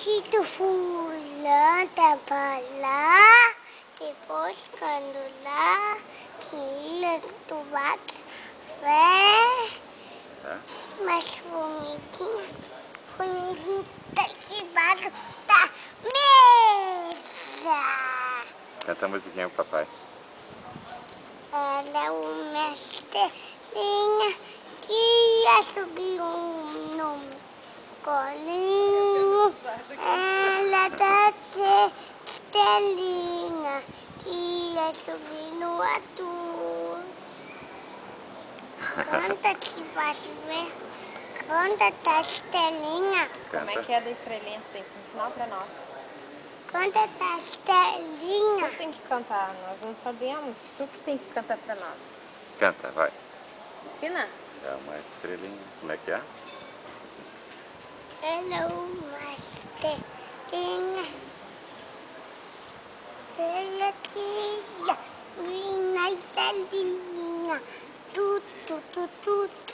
vestido fulano tava lá, depois quando lá, que tomar café, mas formiguinha tá debaixo da mesa. Canta a musiquinha pro papai. Ela é uma estrelinha que ia subir no colinho. Ela tá estrelinha que ia subir no azul. Canta que vai ver. Canta da estrelinha. Como é que é da estrelinha? Tu tem que ensinar pra nós. Canta da estrelinha. Tu tem que cantar, nós não sabemos. Tu que tem que cantar pra nós. Canta, vai. Ensina. É uma estrelinha. Como é que é? Ela é uma estrelinha. Ela queria vir na estrelinha. Tu, tu, tu, tu, tu.